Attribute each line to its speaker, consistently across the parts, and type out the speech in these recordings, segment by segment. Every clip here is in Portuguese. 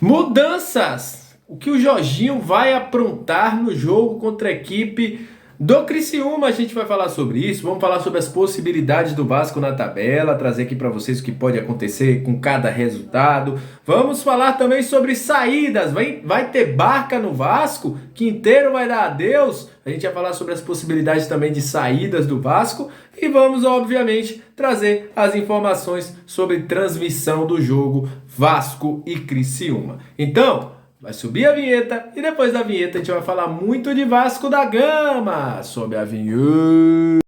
Speaker 1: Mudanças! O que o Jorginho vai aprontar no jogo contra a equipe do Criciúma? A gente vai falar sobre isso, vamos falar sobre as possibilidades do Vasco na tabela, trazer aqui para vocês o que pode acontecer com cada resultado. Vamos falar também sobre saídas, vai ter barca no Vasco, Quinteiro vai dar adeus. A gente vai falar sobre as possibilidades também de saídas do Vasco e vamos, obviamente, trazer as informações sobre transmissão do jogo Vasco e Criciúma. Então, vai subir a vinheta e depois da vinheta a gente vai falar muito de Vasco da Gama. Sobe a vinheta.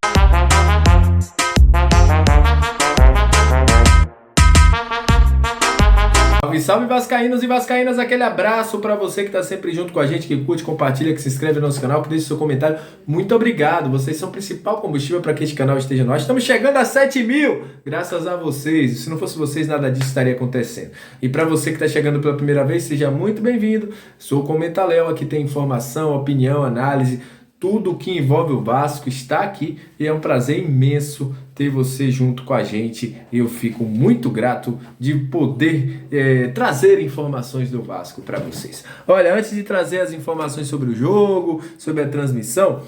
Speaker 1: Salve, salve vascaínos e vascaínas, aquele abraço para você que está sempre junto com a gente, que curte, compartilha, que se inscreve no nosso canal, que deixa seu comentário. Muito obrigado, vocês são o principal combustível para que este canal esteja no ar. Estamos chegando a 7 mil, graças a vocês. Se não fosse vocês, nada disso estaria acontecendo. E para você que está chegando pela primeira vez, seja muito bem-vindo. Sou o Comenta Léo, aqui tem informação, opinião, análise. Tudo que envolve o Vasco está aqui e é um prazer imenso ter você junto com a gente. Eu fico muito grato de poder trazer informações do Vasco para vocês. Olha, antes de trazer as informações sobre o jogo, sobre a transmissão,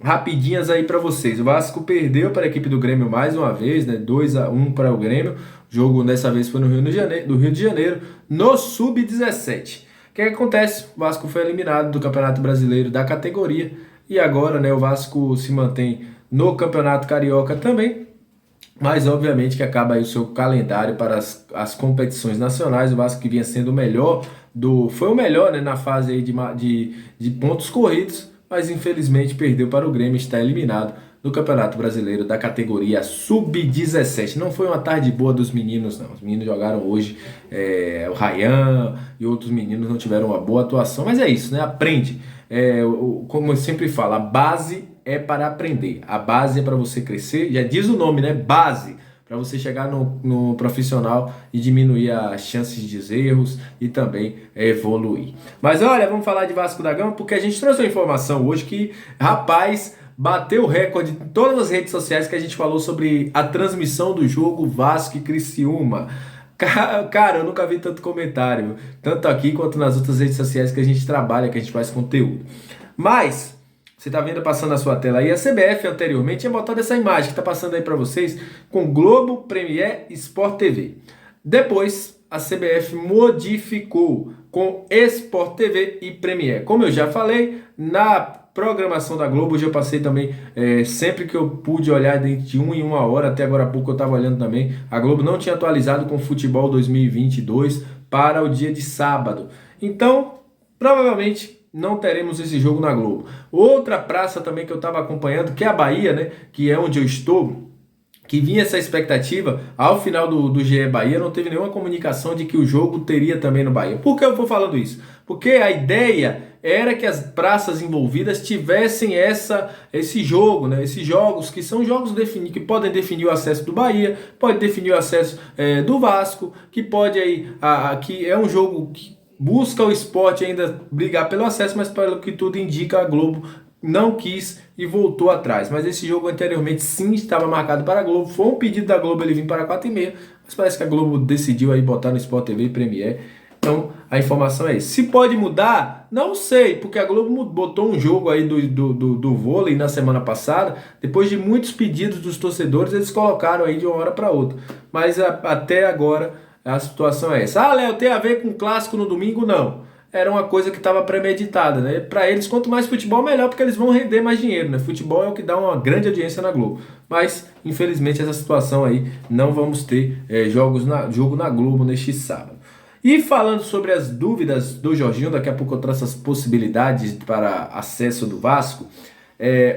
Speaker 1: rapidinhas aí para vocês. O Vasco perdeu para a equipe do Grêmio mais uma vez, né? 2-1 para o Grêmio. O jogo dessa vez foi no Rio de Janeiro, no Sub-17. O que acontece? O Vasco foi eliminado do Campeonato Brasileiro da categoria. E agora, né, o Vasco se mantém no Campeonato Carioca também, mas obviamente que acaba aí o seu calendário para as competições nacionais. O Vasco que vinha sendo o melhor, foi o melhor, né, na fase aí de pontos corridos, mas infelizmente perdeu para o Grêmio, está eliminado do Campeonato Brasileiro da categoria Sub-17. Não foi uma tarde boa dos meninos, não. Os meninos jogaram hoje, o Ryan e outros meninos não tiveram uma boa atuação, mas é isso, né? Aprende. Como eu sempre falo, a base é para aprender, a base é para você crescer, já diz o nome, né? Base, para você chegar no profissional e diminuir as chances de erros e também evoluir. Mas olha, vamos falar de Vasco da Gama, porque a gente trouxe uma informação hoje que, rapaz, bateu o recorde em todas as redes sociais que a gente falou sobre a transmissão do jogo Vasco e Criciúma. Cara, eu nunca vi tanto comentário, tanto aqui quanto nas outras redes sociais que a gente trabalha, que a gente faz conteúdo. Mas, você tá vendo passando na sua tela aí, a CBF anteriormente tinha botado essa imagem que tá passando aí para vocês com Globo, Premier, Sport TV. Depois, a CBF modificou com Sport TV e Premier. Como eu já falei, na programação da Globo, hoje eu passei também, sempre que eu pude olhar dentro de 1 em 1 hora, até agora há pouco eu estava olhando também, a Globo não tinha atualizado com o Futebol 2022 para o dia de sábado. Então, provavelmente não teremos esse jogo na Globo. Outra praça também que eu estava acompanhando, que é a Bahia, né, que é onde eu estou, que vinha essa expectativa, ao final do GE Bahia não teve nenhuma comunicação de que o jogo teria também no Bahia. Por que eu vou falando isso? Porque a ideia era que as praças envolvidas tivessem esse jogo, né? Esses jogos que são jogos que podem definir o acesso do Bahia, pode definir o acesso do Vasco, que pode aí, que é um jogo que busca o Sport ainda brigar pelo acesso, mas pelo que tudo indica, a Globo não quis e voltou atrás. Mas esse jogo anteriormente sim estava marcado para a Globo. Foi um pedido da Globo ele vir para 4h30, mas parece que a Globo decidiu aí botar no Sport TV e Premier. Então a informação é isso. Se pode mudar, não sei, porque a Globo botou um jogo aí do vôlei na semana passada. Depois de muitos pedidos dos torcedores, eles colocaram aí de uma hora para outra. Mas até agora a situação é essa. Léo, tem a ver com clássico no domingo? Não. Era uma coisa que estava premeditada, né? Para eles, quanto mais futebol, melhor, porque eles vão render mais dinheiro, né? Futebol é o que dá uma grande audiência na Globo. Mas, infelizmente, essa situação aí, não vamos ter jogo na Globo neste sábado. E falando sobre as dúvidas do Jorginho, daqui a pouco eu traço as possibilidades para acesso do Vasco.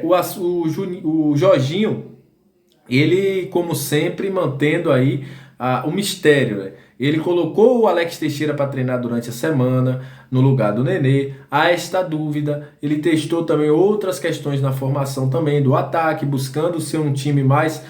Speaker 1: O Jorginho, ele, como sempre, mantendo aí o mistério, né? Ele colocou o Alex Teixeira para treinar durante a semana, no lugar do Nenê. Há esta dúvida. Ele testou também outras questões na formação também do ataque, buscando ser um time mais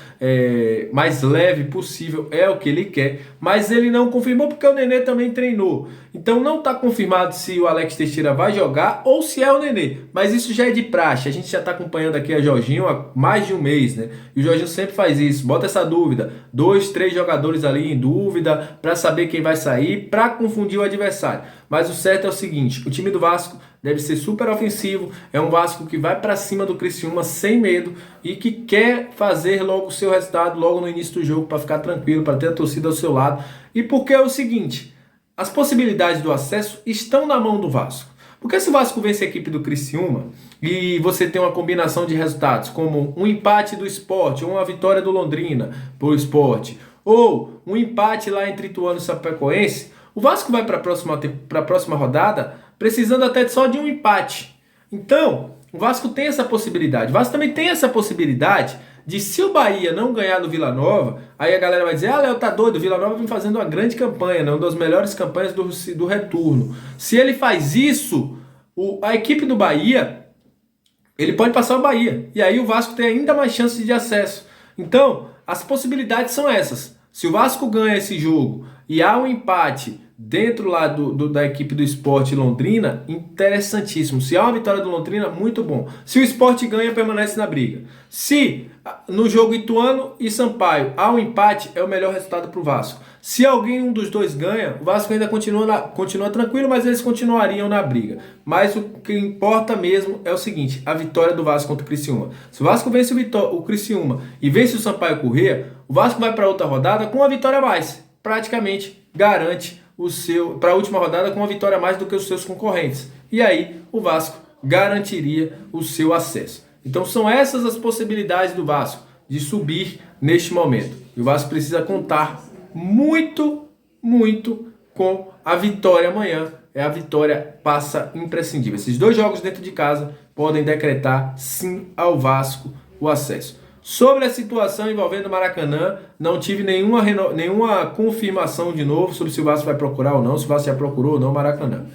Speaker 1: leve possível, é o que ele quer. Mas ele não confirmou porque o Nenê também treinou. Então não está confirmado se o Alex Teixeira vai jogar ou se é o Nenê. Mas isso já é de praxe. A gente já está acompanhando aqui a Jorginho há mais de um mês, né? E o Jorginho sempre faz isso. Bota essa dúvida. 2, 3 jogadores ali em dúvida para saber quem vai sair, para confundir o adversário. Mas o certo é o seguinte, o time do Vasco deve ser super ofensivo, é um Vasco que vai para cima do Criciúma sem medo e que quer fazer logo o seu resultado logo no início do jogo para ficar tranquilo, para ter a torcida ao seu lado. E porque é o seguinte, as possibilidades do acesso estão na mão do Vasco. Porque se o Vasco vence a equipe do Criciúma e você tem uma combinação de resultados, como um empate do Sport, ou uma vitória do Londrina pro Sport, ou um empate lá entre Ituano e Chapecoense, o Vasco vai para a próxima rodada precisando até só de um empate. Então, o Vasco tem essa possibilidade. O Vasco também tem essa possibilidade de, se o Bahia não ganhar do Vila Nova, aí a galera vai dizer, Léo, tá doido, o Vila Nova vem fazendo uma grande campanha, né? Uma das melhores campanhas do retorno. Se ele faz isso, a equipe do Bahia, ele pode passar o Bahia. E aí o Vasco tem ainda mais chances de acesso. Então, as possibilidades são essas. Se o Vasco ganha esse jogo e há um empate dentro lá da equipe do Sport Londrina, interessantíssimo. Se há uma vitória do Londrina, muito bom. Se o Sport ganha, permanece na briga. Se no jogo Ituano e Sampaio há um empate, é o melhor resultado para o Vasco. Se um dos dois ganha, o Vasco ainda continua tranquilo, mas eles continuariam na briga. Mas o que importa mesmo é o seguinte, a vitória do Vasco contra o Criciúma. Se o Vasco vence o Criciúma e vence o Sampaio Corrêa, o Vasco vai para outra rodada com uma vitória a mais. Praticamente garante para a última rodada com uma vitória a mais do que os seus concorrentes. E aí o Vasco garantiria o seu acesso. Então são essas as possibilidades do Vasco de subir neste momento. E o Vasco precisa contar muito, muito com a vitória amanhã. A vitória passa imprescindível. Esses 2 jogos dentro de casa podem decretar sim ao Vasco o acesso. Sobre a situação envolvendo o Maracanã, não tive nenhuma confirmação de novo sobre se o Vasco vai procurar ou não, se o Vasco já procurou ou não o Maracanã.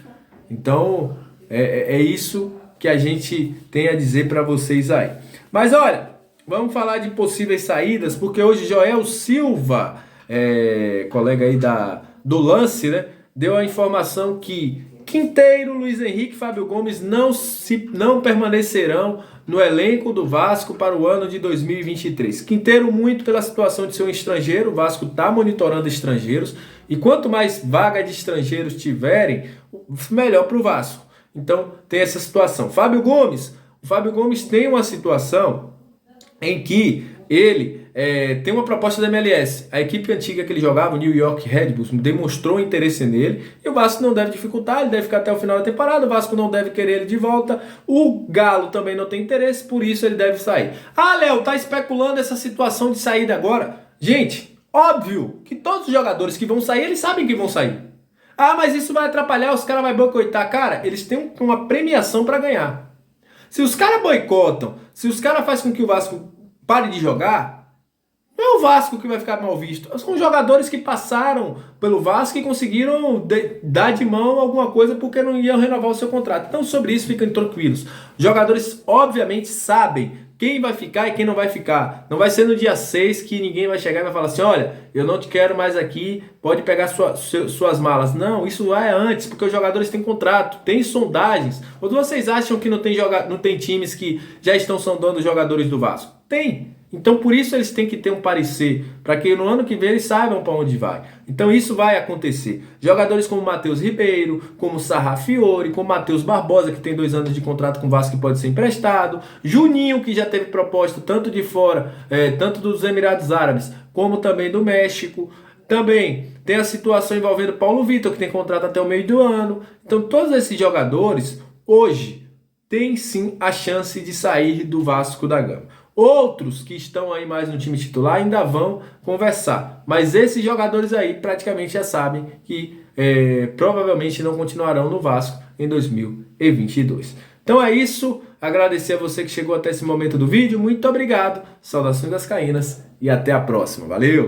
Speaker 1: Então, é isso que a gente tem a dizer para vocês aí. Mas olha, vamos falar de possíveis saídas, porque hoje Joel Silva, colega aí do Lance, né, deu a informação que Quinteiro, Luiz Henrique e Fábio Gomes não permanecerão no elenco do Vasco para o ano de 2023. Quinteiro muito pela situação de ser um estrangeiro, o Vasco está monitorando estrangeiros, e quanto mais vaga de estrangeiros tiverem, melhor para o Vasco. Então tem essa situação. O Fábio Gomes tem uma situação em que ele tem uma proposta da MLS. A equipe antiga que ele jogava, o New York Red Bulls, demonstrou interesse nele. E o Vasco não deve dificultar, ele deve ficar até o final da temporada. O Vasco não deve querer ele de volta. O Galo também não tem interesse, por isso ele deve sair. Ah, Léo, tá especulando essa situação de saída agora? Gente, óbvio que todos os jogadores que vão sair, eles sabem que vão sair. Ah, mas isso vai atrapalhar, os caras vão boicotar. Cara, eles têm uma premiação para ganhar. Se os caras boicotam, se os caras fazem com que o Vasco pare de jogar, não é o Vasco que vai ficar mal visto. São jogadores que passaram pelo Vasco e conseguiram dar de mão alguma coisa porque não iam renovar o seu contrato. Então, sobre isso, fiquem tranquilos. Os jogadores, obviamente, sabem quem vai ficar e quem não vai ficar. Não vai ser no dia 6 que ninguém vai chegar e vai falar assim, olha, eu não te quero mais aqui, pode pegar suas malas. Não, isso é antes, porque os jogadores têm contrato, tem sondagens. Ou vocês acham que não tem times que já estão sondando os jogadores do Vasco? Tem. Então, por isso eles têm que ter um parecer, para que no ano que vem eles saibam para onde vai. Então, isso vai acontecer. Jogadores como Matheus Ribeiro, como Sarrafiore, como Matheus Barbosa, que tem 2 anos de contrato com o Vasco que pode ser emprestado. Juninho, que já teve proposta tanto de fora, tanto dos Emirados Árabes, como também do México. Também tem a situação envolvendo Paulo Vitor, que tem contrato até o meio do ano. Então, todos esses jogadores, hoje, têm sim a chance de sair do Vasco da Gama. Outros que estão aí mais no time titular ainda vão conversar. Mas esses jogadores aí praticamente já sabem que provavelmente não continuarão no Vasco em 2022. Então é isso. Agradecer a você que chegou até esse momento do vídeo. Muito obrigado. Saudações vascaínas e até a próxima. Valeu!